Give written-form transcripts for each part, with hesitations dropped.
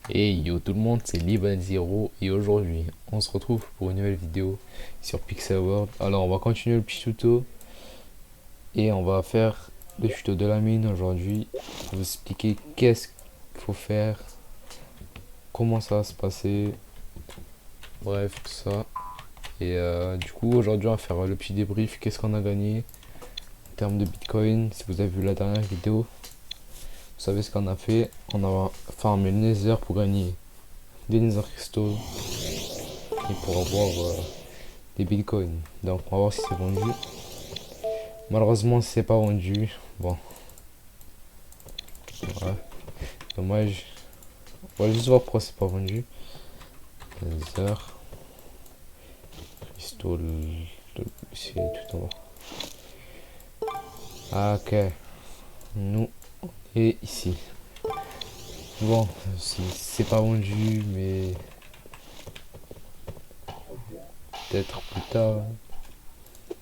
Hey yo tout le monde, c'est Liban0 et aujourd'hui on se retrouve pour une nouvelle vidéo sur Pixel World. Alors on va continuer le petit tuto et on va faire le tuto de la mine aujourd'hui. Je vais vous expliquer qu'est-ce qu'il faut faire, comment ça va se passer, bref tout ça. Et du coup aujourd'hui on va faire le petit débrief, qu'est-ce qu'on a gagné en termes de Bitcoin. Si vous avez vu la dernière vidéo, vous savez ce qu'on a fait. On a farmé le Nether pour gagner des Nether Crystals et pour avoir des bitcoins. Donc on va voir si c'est vendu. Malheureusement c'est pas vendu. Bon, ouais, dommage. On va juste voir pourquoi c'est pas vendu. Nether Crystal, c'est tout en haut. Ah, ok, nous et ici. Bon, c'est pas vendu, mais peut-être plus tard.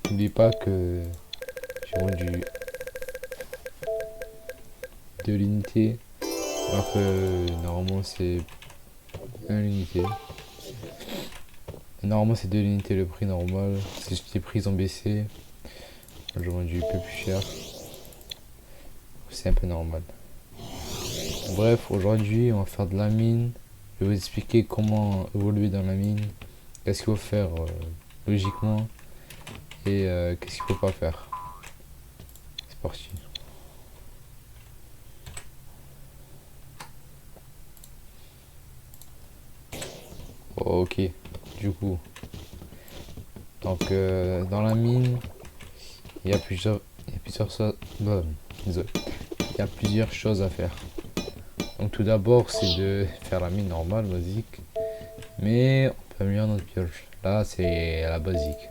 N'oublie pas que j'ai vendu de l'unité. Alors que normalement c'est une unité. Normalement c'est 2 unités le prix normal. C'est juste les prix ont baissé. J'ai vendu un peu plus cher. C'est un peu normal. Bref, aujourd'hui on va faire de la mine. Je vais vous expliquer comment évoluer dans la mine. Qu'est-ce qu'il faut faire logiquement. Et qu'est-ce qu'il faut pas faire. C'est parti. Ok, du coup. Donc dans la mine, il y a plusieurs choses. Désolé. Il y a plusieurs choses à faire. Donc tout d'abord c'est de faire la mine normale, basique. Mais on peut améliorer notre pioche. Là c'est la basique.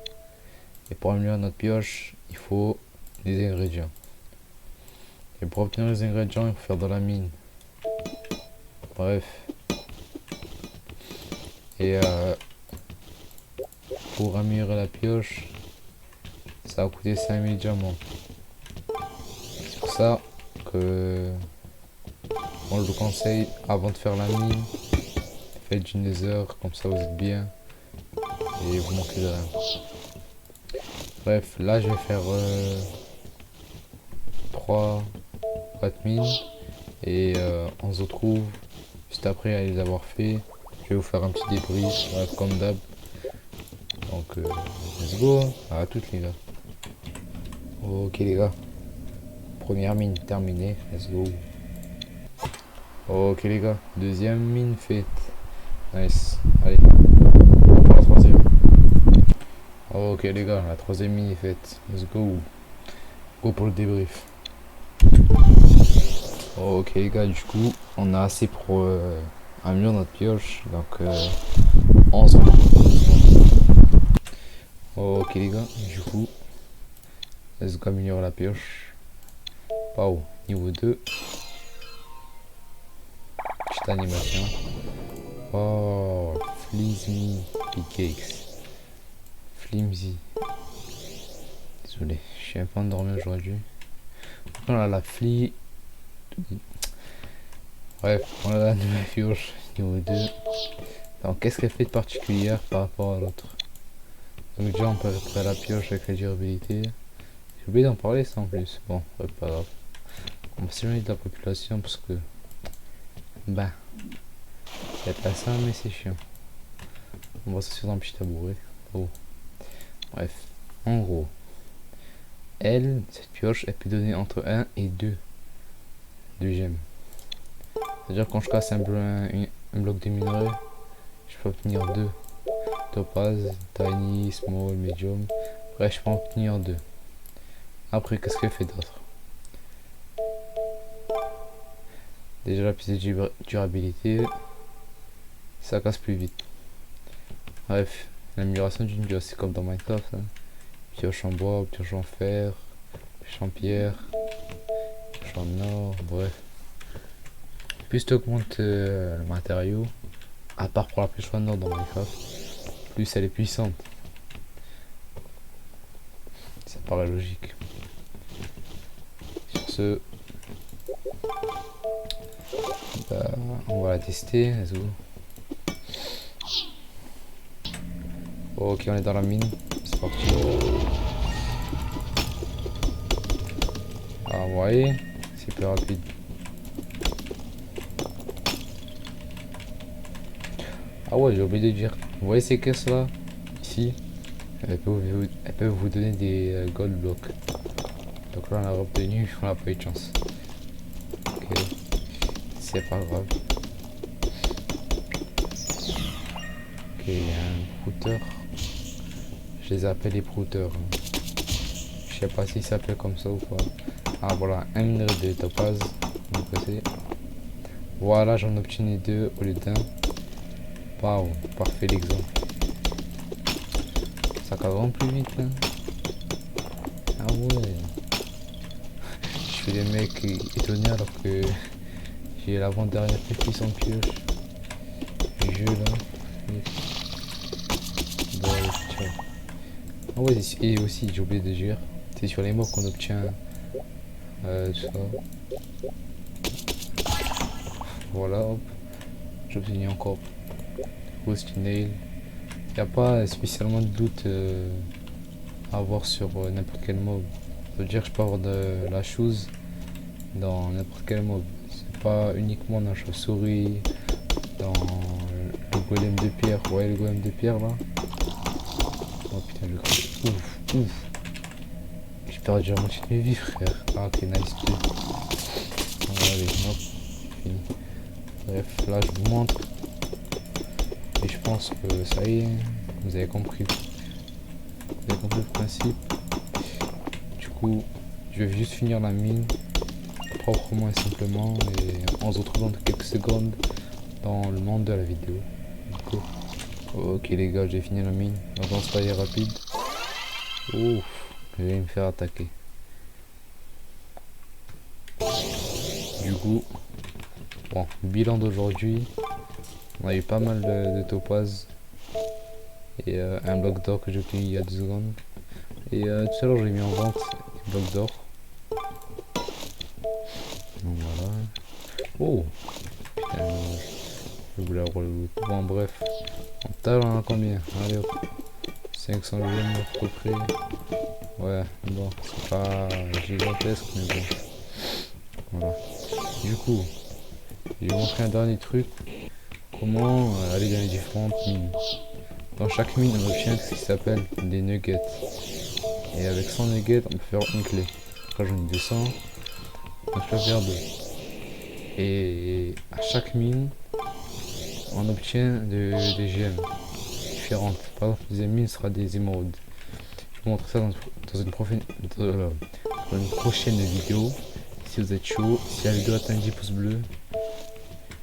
Et pour améliorer notre pioche, il faut des ingrédients. Et pour obtenir les ingrédients, il faut faire de la mine. Bref. Et pour améliorer la pioche, ça va coûter 5000 diamants. C'est pour ça que moi je vous conseille, avant de faire la mine, faites du nether, comme ça vous êtes bien. Et vous manquez de rien. Bref, là je vais faire 3 4 mines. Et on se retrouve juste après à les avoir fait. Je vais vous faire un petit débrief, bref, comme d'hab. Donc let's go, hein. À toutes les gars. Ok les gars, première mine terminée, let's go. Ok les gars, deuxième mine faite. Nice, allez, pour la troisième. Ok les gars, la troisième mine est faite, let's go. Go pour le débrief. Ok les gars, du coup, on a assez pour améliorer notre pioche, donc on se retrouve. Ok les gars, du coup, let's go améliorer la pioche. Wow, niveau 2. Petite animation. Oh, Flimsy Cakes. Flimsy. Désolé, je suis un peu endormi aujourd'hui. On a la fli. Bref, on a la nouvelle pioche niveau 2. Donc, qu'est-ce qu'elle fait de particulière par rapport à l'autre? Donc, déjà, on peut réparer la pioche avec la durabilité. J'ai oublié d'en parler, ça en plus. Bon, ouais, pas grave. On va s'éloigner de la population parce que. Bah, il y a pas ça, mais c'est chiant. On va s'asseoir dans un petit tabouret. Oh. Bref, en gros, cette pioche, elle peut donner entre 1 et 2 gemmes. C'est-à-dire quand je casse un bloc de minerai, je peux obtenir 2. Topaz, tiny, small, medium. Bref, je peux en obtenir 2. Après, qu'est-ce qu'elle fait d'autre? Déjà la pièce de durabilité, ça casse plus vite. Bref, l'amélioration d'une pioche, c'est comme dans Minecraft. Hein. Pioche en bois, pioche en fer, pioche en pierre, pioche en or, bref. Plus tu augmentes le matériau, à part pour la pioche en or dans Minecraft, plus elle est puissante. Ça paraît logique. Sur ce, On va la tester. Let's go. Ok, on est dans la mine. C'est parti. Ah, vous voyez, c'est plus rapide. Ah ouais, j'ai oublié de dire. Vous voyez ces caisses là, ici, elles peuvent vous donner des gold blocks. Donc là on a obtenu, on n'a pas eu de chance. Ok, c'est pas grave. Ok, il y a un brouteur. Je les appelle les brouteurs. Je sais pas s'ils s'appellent comme ça ou pas. Ah voilà, un minerai de topaz. Donc voilà, j'en obtiens deux au lieu d'un. Waouh, parfait l'exemple. Ça va vraiment plus vite là. Ah ouais. Je fais des mecs étonnés alors que j'ai l'avant-dernière plus puissante pioche du jeu là. Bon, allez, ciao. Ah ouais, et aussi j'ai oublié de dire, c'est sur les morts qu'on obtient ça. Voilà, hop. J'obtiens encore Ghost Nail. Il n'y a pas spécialement de doute à avoir sur n'importe quel mob. Ça veut dire que je peux avoir de la chose dans n'importe quel mob. C'est pas uniquement dans la chauve-souris, dans le golem de pierre. Vous voyez le golem de pierre là? Oh putain, le grand. Ouf, ouf. J'ai perdu la moitié de mes vies, frère. Ah, ok, nice too. Allez, hop, fini. Bref, là je vous montre. Et je pense que ça y est, vous avez compris. Vous avez compris le principe. Du coup, je vais juste finir la mine proprement et simplement. Et on se retrouve dans quelques secondes dans le monde de la vidéo. Du coup, ok les gars, j'ai fini la mine. Maintenant, ça y est rapide. Ouf, je vais me faire attaquer. Du coup, bon, bilan d'aujourd'hui. On a eu pas mal de topaz et un bloc d'or que j'ai obtenu il y a 2 secondes. Et tout à l'heure j'ai mis en vente des blocs d'or. Donc voilà. Oh putain, je voulais avoir le loot. Bon bref. En total on a combien? Allez hop. 500 gemmes à peu près. Ouais, bon, c'est pas gigantesque mais bon. Voilà. Du coup, je vais vous montrer un dernier truc. Comment aller dans les différentes mines. Dans chaque mine on obtient ce qui s'appelle des nuggets. Et avec 100 nuggets on peut faire une clé. Après j'en ai 200. Donc je peux faire 2. Et à chaque mine on obtient des gemmes différentes. Par exemple la deuxième mine sera des émeraudes. Je vous montre ça dans une prochaine vidéo. Si vous êtes chaud, si la vidéo atteint 10 pouces bleus,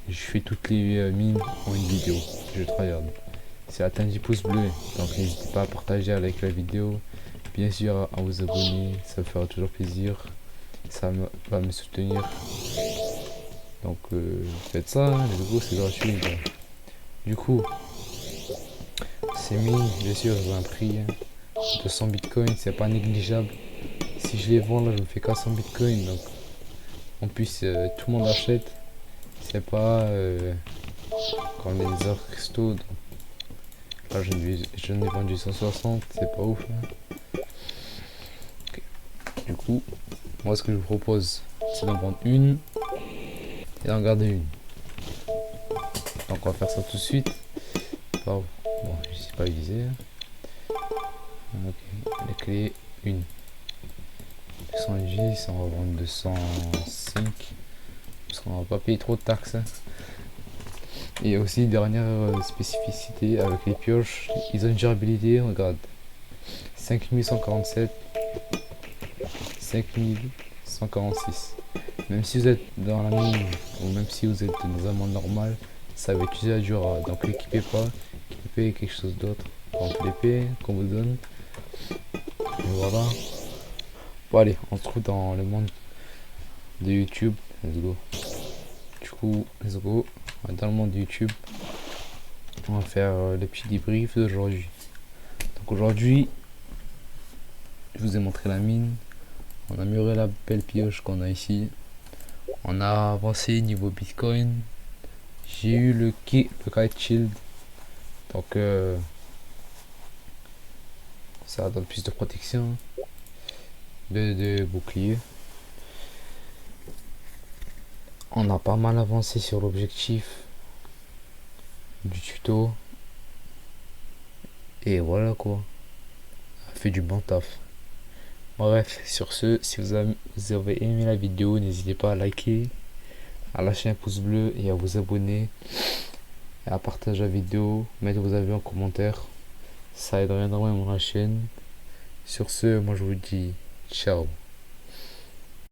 je fais toutes les mines en une vidéo. Je tryhard. C'est atteint 10 pouces bleus, donc n'hésitez pas à partager avec la vidéo, bien sûr à vous abonner, ça me fera toujours plaisir, ça va me soutenir. Donc faites ça, les gros c'est gratuit. Bah. Du coup, ces mines, bien sûr, elles ont un prix de 100 bitcoins, c'est pas négligeable. Si je les vends là, je me fais 400 bitcoins, donc en plus tout le monde achète. C'est pas quand les heures cristaux. Là, je n'ai vendu 160, c'est pas ouf. Hein. Okay. Du coup, moi ce que je vous propose, c'est d'en prendre une et d'en garder une. Donc on va faire ça tout de suite. Bon, je sais pas viser. Ok, les clés, une. 210, on va vendre 205. Parce qu'on va pas payer trop de taxes. Hein. Et aussi, dernière spécificité avec les pioches, ils ont une durabilité, regarde, 5147, 5146. Même si vous êtes dans la mine ou même si vous êtes dans un monde normal, ça va utiliser la durable. Donc l'équipez pas, équipez quelque chose d'autre. Donc l'épée qu'on vous donne. Et voilà. Bon allez, on se trouve dans le monde de YouTube. Let's go. Du coup, let's go. Dans le monde de YouTube, on va faire le petit débrief d'aujourd'hui. Donc aujourd'hui, je vous ai montré la mine. On a amélioré la belle pioche qu'on a ici. On a avancé niveau Bitcoin. j'ai eu le Kite Shield. Donc ça donne plus de protection. De bouclier. On a pas mal avancé sur l'objectif du tuto. Et voilà quoi. On a fait du bon taf. Bref, sur ce, si vous avez aimé la vidéo, n'hésitez pas à liker, à lâcher un pouce bleu et à vous abonner. Et à partager la vidéo, mettre vos avis en commentaire. Ça aiderait énormément la chaîne. Sur ce, moi je vous dis ciao.